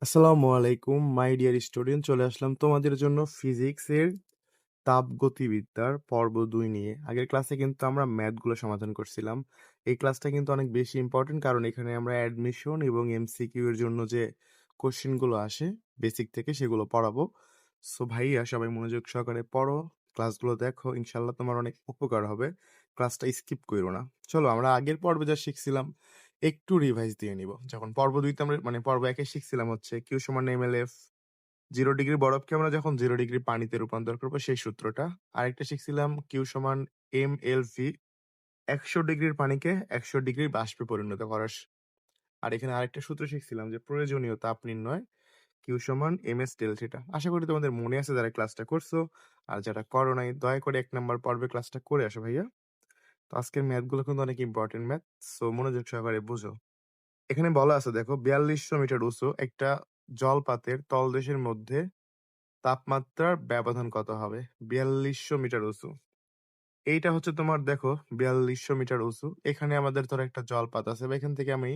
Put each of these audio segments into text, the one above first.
আসসালামু আলাইকুম my dear student, চলে আসলাম তোমাদের জন্য ফিজিক্সের তাপগতিবিদ্যার পর্ব 2 নিয়ে। আগের ক্লাসে কিন্তু আমরা ম্যাথগুলো সমাধান করছিলাম। এই ক্লাসটা কিন্তু অনেক বেশি ইম্পর্টেন্ট, কারণ এখানে আমরা অ্যাডমিশন এবং এমসিকিউ এর জন্য যে কোশ্চেনগুলো আসে বেসিক থেকে সেগুলো পড়াবো। সো ভাইয়া সবাই মনোযোগ সহকারে পড়ো, ক্লাসগুলো দেখো, ইনশাল্লাহ তোমার অনেক উপকার হবে। ক্লাসটা স্কিপ করো না। চলো আমরা আগের পর্বে যা শিখছিলাম একটু রিভাইজ দিয়ে নিব। যখন পর্ব 2 তে আমরা পর্ব 1 এ শিখছিলাম হচ্ছে কিউ সমান এমএলএফ, 0 ডিগ্রি বরফকে আমরা যখন 0 ডিগ্রি পানিতে রূপান্তর করবো সেই সূত্রটা। আরেকটা শিখছিলাম কিউ সমান এমএলভি, 100 ডিগ্রির পানিকে 100 ডিগ্রি বাষ্পে পরিণত করার আর এখানে আরেকটা সূত্র শিখছিলাম যে প্রয়োজনীয় তাপ নির্ণয়, কিউ সমান এমএস ডেল থিটা। আশা করি তোমাদের মনে আছে যারা ক্লাসটা করছো, আর যারা করো নাই দয়া করে 1 নম্বর পর্বে ক্লাসটা করে আসো ভাইয়া। তো আজকের ম্যাথগুলো কিন্তু অনেক ইম্পর্টেন্ট ম্যাথ, সো মনোযোগ সহকারে বুঝো। এখানে বলা আছে দেখো 4200 মিটার উঁচু একটা জলপাতের তলদেশের মধ্যে তাপমাত্রার ব্যবধান কত হবে? 4200 মিটার উঁচু। এইটা হচ্ছে তোমার দেখো 4200 মিটার উঁচু। এখানে আমাদের ধরো একটা জলপাত আছে, বা এখান থেকে আমি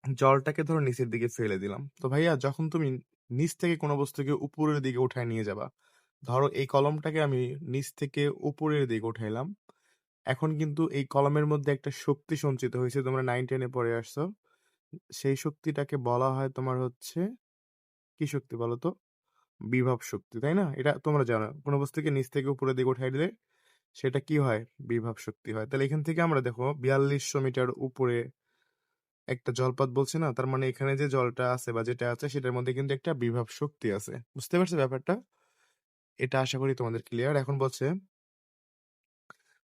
জলটাকে ধরো নিচের দিকে ফেলে দিলাম। তো ভাইয়া যখন তুমি নিচ থেকে কোনো বস্তুকে উপরের দিকে উঠায় নিয়ে যাবা, ধরো এই কলমটাকে আমি নিচ থেকে উপরের দিকে উঠাইলাম, এখন কিন্তু এই কলমের মধ্যে একটা শক্তি সঞ্চিত হয়েছে, তোমরা 9-10-এ পড়ে আসছো। সেই শক্তিটাকে বলা হয় তোমার হচ্ছে কি শক্তি বলো তো? বিভব শক্তি, তাই না? এটা তোমরা জানো, কোনো বস্তুকে নিচ থেকে উপরের দিকে উঠাই দিলে সেটা কি হয়? বিভব শক্তি হয়। তাহলে এখান থেকে আমরা দেখো 4200 মিটার উপরে একটা জলপাত বলছে না, তার মানে এখানে যে জলটা আছে বা যেটা আছে সেটার মধ্যে কিন্তু একটা বিভব শক্তি আছে। বুঝতে পারছো ব্যাপারটা? এটা আশা করি তোমাদের ক্লিয়ার। এখন বলছে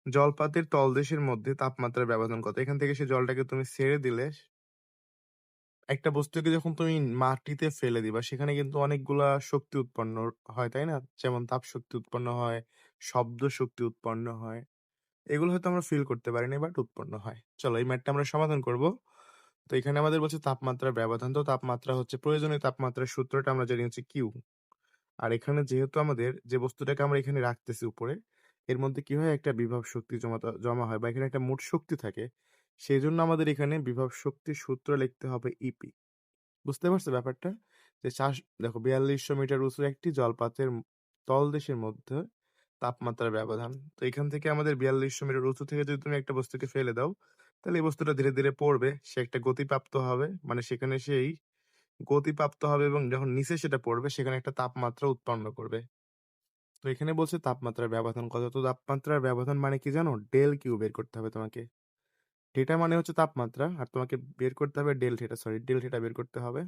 জলপাতের তলদেশের মধ্যে তাপমাত্রার ব্যবধান কত। এখান থেকে সে জলটাকে তুমি ছেড়ে দিলে, একটা বস্তুকে যখন তুমি মাটিতে ফেলে দিবা সেখানে কিন্তু অনেকগুলা শক্তি উৎপন্ন হয়, তাই না? যেমন তাপ শক্তি উৎপন্ন হয়, শব্দ শক্তি উৎপন্ন হয়। এগুলো হয়তো আমরা ফিল করতে পারি না, বাট উৎপন্ন হয়। চলো এই ম্যাথটা আমরা সমাধান করব। তো এখানে আমাদের বলছে তাপমাত্রার ব্যবধান। তো তাপমাত্রা হচ্ছে প্রয়োজনীয় তাপমাত্রার সূত্রটা আমরা জানি হচ্ছে কিউ। আর এখানে যেহেতু আমাদের যে বস্তুটাকে আমরা এখানে রাখতেছি উপরে, এর মধ্যে কি হয়? একটা বিভব শক্তি জমা হয়, বা এখানে একটা মোট শক্তি থাকে। সেই জন্য আমাদের এখানে বিভব শক্তির সূত্র লিখতে হবে ইপি। বুঝতে পারছো ব্যাপারটা? যে দেখো 4200 মিটার উঁচু একটি জলপাতের তলদেশের মধ্যে তাপমাত্রার ব্যবধান। তো এখান থেকে আমাদের 4200 মিটার উঁচু থেকে যদি তুমি একটা বস্তুকে ফেলে দাও, তাহলে এই বস্তুটা ধীরে ধীরে পড়বে, সে একটা গতিপ্রাপ্ত হবে, মানে সেখানে সেই গতিপ্রাপ্ত হবে এবং যখন নিচে সেটা পড়বে সেখানে একটা তাপমাত্রা উৎপন্ন করবে। তো এখানে বলছে তাপমাত্রার ব্যবধান কত। তো তাপমাত্রার ব্যবধান মানে কি জানো? ডেল কিউ বের করতে হবে তোমাকে। থিটা মানে হচ্ছে তাপমাত্রা, আর তোমাকে বের করতে হবে ডেল থিটা বের করতে হবে।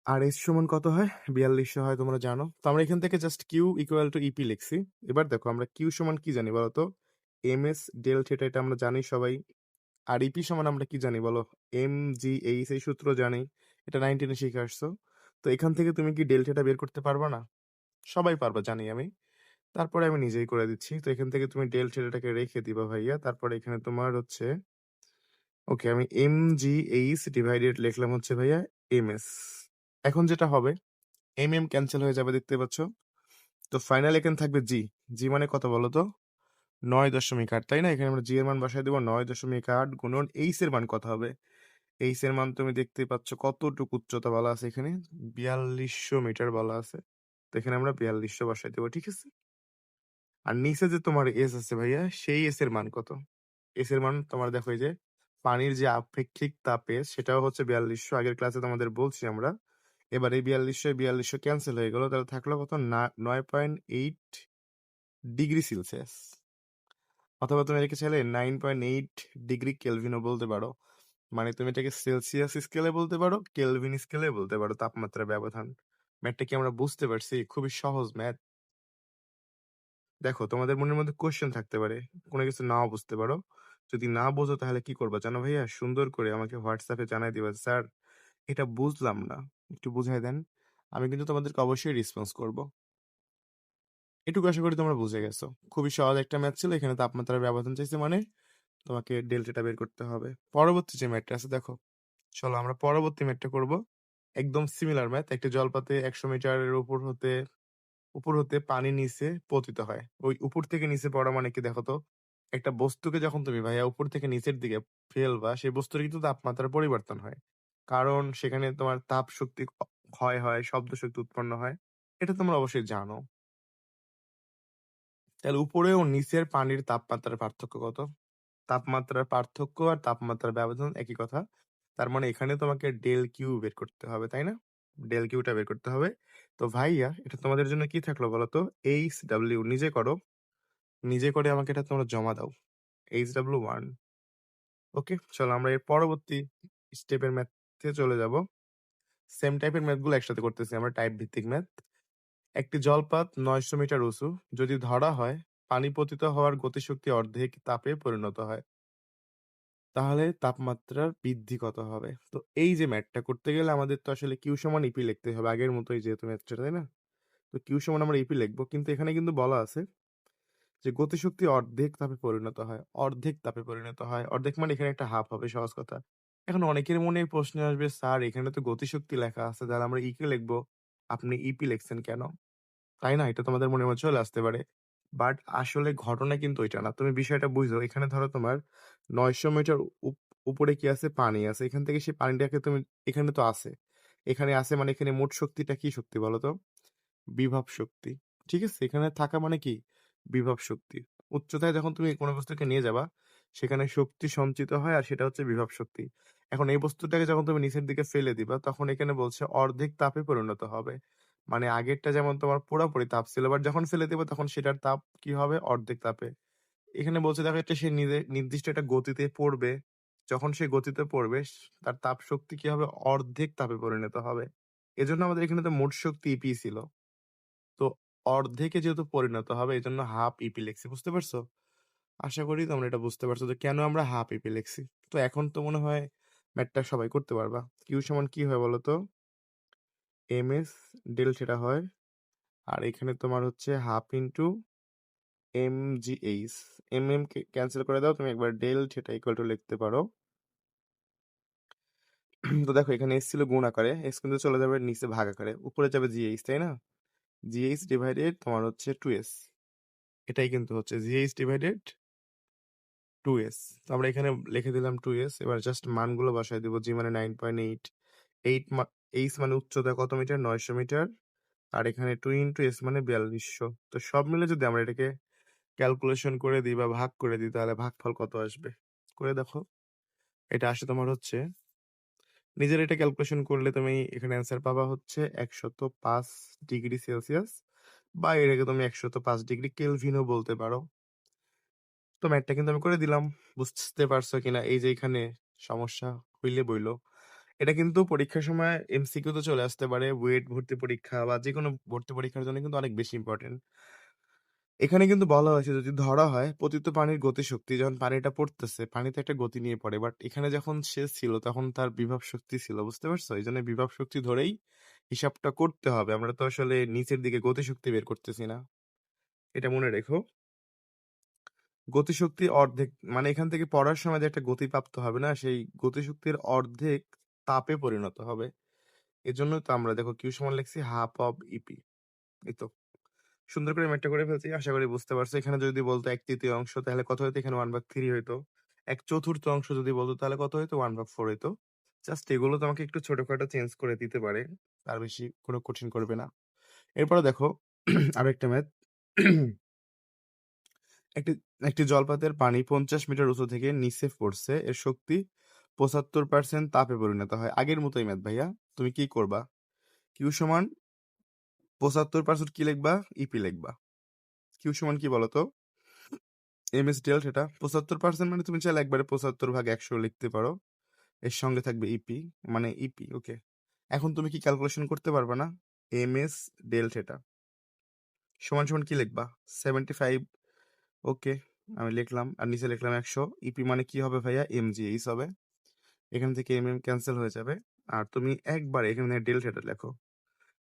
আর এস সমান কত হয়? 4200 হয়, তোমরা জানো। তো আমরা এখান থেকে just Q equal to EP লিখছি। এবার দেখো আমরা কিউ সমান কি জানি বলো তো? এম এস ডেল থিটা, এটা আমরা জানি সবাই। আর ইপি সমান আমরা কি জানি বলো? এম জি এইচ, এই সূত্র জানি, এটা 19-এ শিখে আসছো। তো এখান থেকে তুমি কি ডেল থিটা বের করতে পারবা না? সবাই পারবা জানি আমি। তারপরে আমি নিজেই করে দিচ্ছি। তো এখান থেকে তুমি ডেল থিটাটাকে রেখে দিবা ভাইয়া। তারপরে এখানে তোমার হচ্ছে ওকে, আমি এম জি এইচ ডিভাইডেড লিখলাম হচ্ছে ভাইয়া এম এস। এখন যেটা হবে, এম এম ক্যান্সেল হয়ে যাবে, দেখতে পাচ্ছ। তো ফাইনাল এখানে থাকবে জি। জি মানে কত বলো তো? 9.8, তাই না? এখানে আমরা জি এর মান বসাই দেবো 9.8 গুণন এইচ এর মান কত হবে? এইচ এর মান তুমি দেখতেই পাচ্ছ কতটুকু উচ্চতা বলা আছে এখানে, 4200 মিটার বলা আছে। তো এখানে আমরা 4200 বসাই দেবো, ঠিক আছে? আর নিচে যে তোমার এস আছে ভাইয়া, সেই এস এর মান কত? এস এর মান তোমার দেখো, এই যে পানির যে আপেক্ষিক তাপ এস, সেটাও হচ্ছে 4200। আগের ক্লাসে তোমাদের বলছি আমরা। এবার এই 4200 ক্যান্সেল হয়ে গেল, তাহলে থাকলো কত? 9.8 ডিগ্রি সেলসিয়াস। অথবা তুমি এটাকে চাইলে 9.8 ডিগ্রি কেলভিনও বলতে পারো। মানে তুমি এটাকে সেলসিয়াস স্কেলে বলতে পারো, কেলভিন স্কেলে বলতে পারো, তাপমাত্রার ব্যবধান। ম্যাথটা কি আমরা বুঝতে পারছি? খুবই সহজ ম্যাথ। দেখো তোমাদের মনের মধ্যে কোশ্চেন থাকতে পারে, কোনো কিছু নাও বুঝতে পারো। যদি না বোঝো তাহলে কি করবা জানো ভাইয়া? সুন্দর করে আমাকে হোয়াটসঅ্যাপে জানাই দিবা, স্যার এটা বুঝলাম না, একটু বুঝাই দেন। আমি কিন্তু তোমাদেরকে অবশ্যই রেসপন্স করব। এটুকু আশা করি তোমরা বুঝে গেছো। খুবই সহজ একটা ম্যাথ ছিল, এখানে তাপমাত্রার ব্যবধান চাইছে মানে তোমাকে ডেল্টাটা বের করতে হবে। পরবর্তী যে ম্যাথটা আছে দেখো, চলো আমরা পরবর্তী ম্যাথটা করব। একদম সিমিলার ম্যাথ। একটা জলপাতে 100 মিটারের উপর হতে পানি নিচে পতিত হয়। ওই উপর থেকে নিচে পড়া মানে কি দেখো তো? একটা বস্তুকে যখন তুমি ভাইয়া উপর থেকে নিচের দিকে ফেলবা, সেই বস্তুর কিন্তু তাপমাত্রার পরিবর্তন হয়। কারণ সেখানে তোমার তাপ শক্তি ক্ষয় হয়, শব্দ শক্তি উৎপন্ন হয়। এটা তোমরা অবশ্যই জানো। তাহলে উপরে ও নিচের পানির তাপমাত্রার পার্থক্য কত? তাপমাত্রার পার্থক্য আর তাপমাত্রার ব্যবধান একই কথা। তার মানে এখানে তোমাকে ডেল কিউ বের করতে হবে, তাই না? ডেল কিউটা বের করতে হবে। তো ভাইয়া এটা তোমাদের জন্য কি থাকলো বলো তো? এইচ-ডব্লিউ নিজে করো। নিজে করে আমাকে এটা তোমরা জমা দাও। এইচ-ডব্লিউ-1। ওকে? চলো আমরা এর পরবর্তী স্টেপের ম্যাথে চলে যাব। সেম টাইপের ম্যাথগুলো একসাথে করতেছি আমরা, টাইপ ভিত্তিক ম্যাথ। একটি জলপাত ৯০০ মিটার উঁচু যদি ধরা হয় পানি পতিত হওয়ার গতিশক্তি অর্ধেক তাপে পরিণত হয়, তাহলে তাপমাত্রার বৃদ্ধি কত হবে? তো এই যে ম্যাথটা করতে গেলে আমাদের তো আসলে কিউ সমান ইপি লিখতে হবে আগের মতোই যেহেতু ম্যাথটা, তাই না? তো কিউ সমান আমরা ইপি লিখবো, কিন্তু এখানে কিন্তু বলা আছে যে গতিশক্তি অর্ধেক তাপে পরিণত হয়। অর্ধেক তাপে পরিণত হয়, অর্ধেক মানে এখানে একটা হাফ হবে, সহজ কথা। এখন অনেকের মনে প্রশ্ন আসবে, স্যার এখানে তো গতিশক্তি লেখা আছে, তাহলে আমরা ইকে লিখবো, আপনি ইপি লিখছেন কেন? তাই না? এটা তোমাদের মনের মধ্যে চলে আসতে পারে। বাট আসলে ঘটনা কিন্তু এটা না। তুমি বিষয়টা বুঝো। এখানে ধরো তোমার ৯০০ মিটার উপরে কি আছে? পানি আছে। এখান থেকে সেই পানিটাকে তুমি এখানে তো আছে। এখানে আছে মানে এখানে মোট শক্তিটা কি শক্তি বলো তো? বিভব শক্তি। ঠিক আছে? এখানে থাকা মানে কি? বিভব শক্তি। উচ্চতায় যখন তুমি কোনো বস্তুকে নিয়ে যাবা, সেখানে শক্তি সঞ্চিত হয় আর সেটা হচ্ছে বিভব শক্তি। এখন এই বস্তুটাকে যখন তুমি নিচের দিকে ফেলে দিবা, তখন এখানে বলছে অর্ধেক তাপে পরিণত হবে। মানে আগেরটা যেমন তোমার পুরাপুরি তাপ ছিল, বাট যখন ফেলে দিবা তখন সেটার তাপ কি হবে? অর্ধেক তাপে। এখানে বলছে দেখো একটা সে নির্দিষ্ট একটা গতিতে পড়বে। যখন সে গতিতে পড়বে তার তাপ শক্তি কি হবে? অর্ধেক তাপে পরিণত হবে। এজন্য আমাদের এখানে তো মোট শক্তি ইপি ছিল। তো অর্ধেকে যেহেতু পরিণত হবে এজন্য হাফ ইপি লিখছি। বুঝতে পারছো? আশা করি তোমরা এটা বুঝতে পারছো যে কেন আমরা হাফ ইপি লিখছি। তো এখন তো মনে হয় ম্যাথটা সবাই করতে পারবা। কিউ সমান কি হয় বলো তো? এমএস ডেল সেটা হয়। আর এখানে তোমার হচ্ছে হাফ ইন্টু এমজিএইচ। কে ক্যান্সেল করে দাও, তুমি একবার ডেল সেটা ইকুয়াল টু লিখতে পারো। তো দেখো এখানে এস ছিল গুণ আকারে, এস কিন্তু চলে যাবে নিচে ভাগ আকারে, উপরে যাবে জিএইচ, তাই না? জিএইচ ডিভাইডেড তোমার হচ্ছে 2s। এটাই কিন্তু হচ্ছে জিএইচ ডিভাইডেড 2s। তো আমরা এখানে লিখে দিলাম 2s। এবার জাস্ট মানগুলো বসায় দিব। জি মানে 9.8, এইচ মানে উচ্চতা কত মিটার? 900 মিটার। আর এখানে 2 ইন্টু এস মানে 4200। তো সব মিলে যদি আমরা এটাকে ক্যালকুলেশন করে দিই বা ভাগ করে দিই, তাহলে ভাগফল কত আসবে? করে দেখো। এটা আসে তোমার হচ্ছে, নিজের এটা ক্যালকুলেশন করলে তুমি এখানে অ্যান্সার পাবা হচ্ছে 105 ডিগ্রি সেলসিয়াস, বা এটাকে তুমি 105 ডিগ্রি কেলভিনও বলতে পারো। তো ম্যাথটা কিন্তু আমি করে দিলাম। বুঝতে পারছো কিনা এই যে এখানে সমস্যা হইলে বইলো। এটা কিন্তু পরীক্ষার সময় এমসিকিউ তে চলে আসতে পারে। বুয়েট ভর্তি পরীক্ষা বা যেকোনো ভর্তি পরীক্ষার জন্য কিন্তু অনেক বেশি ইম্পর্টেন্ট। এখানে কিন্তু বলা হয়েছে যদি ধরা হয় পতিত পানির গতিশক্তি, যখন পানিটা পড়তেছে পানিতে একটা গতি নিয়ে পড়ে, বাট এখানে যখন সে ছিল তখন তার বিভব শক্তি ছিল। বুঝতে পারছো? এই জন্য বিভব শক্তি ধরেই হিসাবটা করতে হবে। আমরা তো আসলে নিচের দিকে গতিশক্তি বের করতেছি না। এটা মনে রেখো। গতিশক্তি অর্ধেক মানে এখান থেকে পড়ার সময় যে একটা গতি প্রাপ্ত হবে না, সেই গতিশক্তির অর্ধেক তাপে পরিণত হবে। এজন্য তো আমরা দেখো কিউ সমান লিখছি হাফ অফ ইপি। এই তো সুন্দর করে ম্যাথটা করে ফেলছি। আশা করি বুঝতে পারছো। এখানে যদি বলতো 1/3 তাহলে কত হইতো? এখানে 1/3 হইতো। 1/4 অংশ যদি বলতো তাহলে কত হইতো? 1/4 হইতো। জাস্ট এগুলো তোমাকে একটু ছোটখাটো চেঞ্জ করে দিতে পারে। তার বেশি কোনো কঠিন করবে না। এরপরে দেখো আরেকটা ম্যাথ। একটি একটি জলপাতের পানি 50 মিটার উঁচু থেকে নিচে পড়ছে। এর শক্তি 75% তাপে পরিণত হয়। আগের মতোই ম্যাথ ভাইয়া। তুমি কি করবা? কিউ সমান 75% কি লিখবা? ইপি লিখবা। কিউ সমান কি বলতো? এমএস ডেল সেটা 75% মানে তুমি চাইলে একবারে 75/100 লিখতে পারো। এর সঙ্গে থাকবে ইপি, মানে ইপি। ওকে, এখন তুমি কি ক্যালকুলেশন করতে পারবা না? এমএস ডেল সেটা সমান সমান কি লিখবা? 75। ওকে, আমি লিখলাম আর নিচে লিখলাম 100। ইপি মানে কি হবে ভাইয়া? এমজিএইচ হবে। এখান থেকে ক্যান্সেল হয়ে যাবে। আর তুমি একবার এখানে ডেল সেটা লেখো।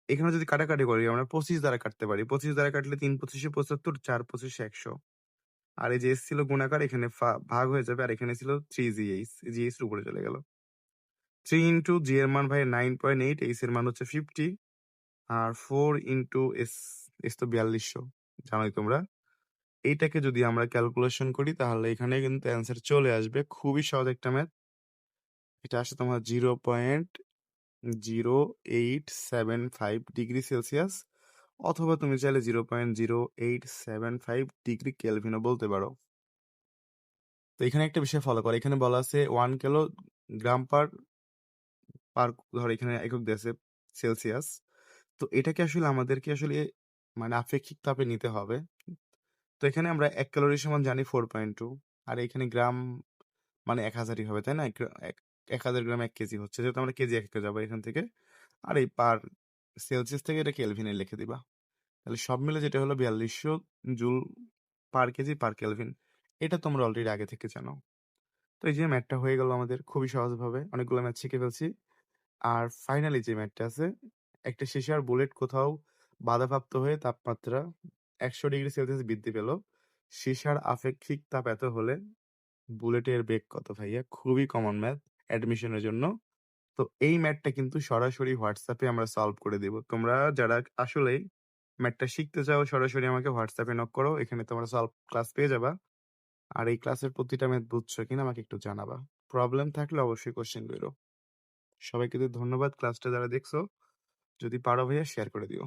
এখানে যদি কাটাকাটি করি আমরা 25 দ্বারা কাটতে পারি। 25 দ্বারা কাটলে 3×25 75, 4×25 100। আর এই যে এস ছিল গুণাকার, এখানে ভাগ হয়ে যাবে। আর এখানে ছিল 3 জিএইচ, জিএইচ এর উপরে চলে গেল। 3 ইন্টু জি এর মান ভাই 9.8, এইচ এর মান হচ্ছে 50। আর 4 ইন্টু এস, এস তো 4200, জানোই তোমরা। এইটাকে যদি আমরা ক্যালকুলেশন করি তাহলে এখানে কিন্তু অ্যান্সার চলে আসবে। খুবই সহজ একটা ম্যাথ। এটা আসে তোমার 0.0875 ডিগ্রি সেলসিয়াস, অথবা তুমি চাইলে 0.0875 ডিগ্রি কেলভিনও বলতে পারো। তো এখানে একটা বিষয় ফলো করো, এখানে বলা আছে 1 কিলোগ্রাম পার পার ধর এখানে একক দেশে সেলসিয়াস। তো এটাকে আসলে আমাদেরকে আসলে মানে আপেক্ষিক তাপে নিতে হবে। তো এখানে আমরা 1 ক্যালোরি সমান জানি 4.2, আর এখানে গ্রাম মানে 1000ই হবে, তাই না? 1000 গ্রাম 1 কেজি হচ্ছে, যেহেতু আমরা কেজি এক যাবো এখান থেকে। আর এই পার সেলসিয়াস থেকে এটা কেলভিনে লিখে দিবা। তাহলে সব মিলে যেটা হলো 4200 joule per KG per kelvin. এটা তোমরা অলরেডি আগে থেকে জানো। তো এই যে ম্যাথটা হয়ে গেল আমাদের খুবই সহজভাবে, অনেকগুলো ম্যাথ শিখে ফেলছি। আর ফাইনালি যে ম্যাথটা আছে, একটা সীসার বুলেট কোথাও বাধাপ্রাপ্ত হয়ে তাপমাত্রা 100 ডিগ্রি সেলসিয়াস বৃদ্ধি পেল, সীসার আপেক্ষিক তাপ এত হলে বুলেটের বেগ কত ভাইয়া? খুবই কমন ম্যাথ অ্যাডমিশনের জন্য। তো এই ম্যাথটা কিন্তু সরাসরি হোয়াটসঅ্যাপে আমরা সলভ করে দিব। তোমরা যারা আসলেই ম্যাথটা শিখতে চাও সরাসরি আমাকে হোয়াটসঅ্যাপে নক করো, এখানে তোমরা সলভ ক্লাস পেয়ে যাবা। আর এই ক্লাসের প্রতিটা ম্যাথ বুঝছো কিনা আমাকে একটু জানাবা। প্রবলেম থাকলে অবশ্যই কোশ্চেন করো। সবাইকে ধন্যবাদ ক্লাসটা যারা দেখছো। যদি পারো ভাইয়া শেয়ার করে দিও।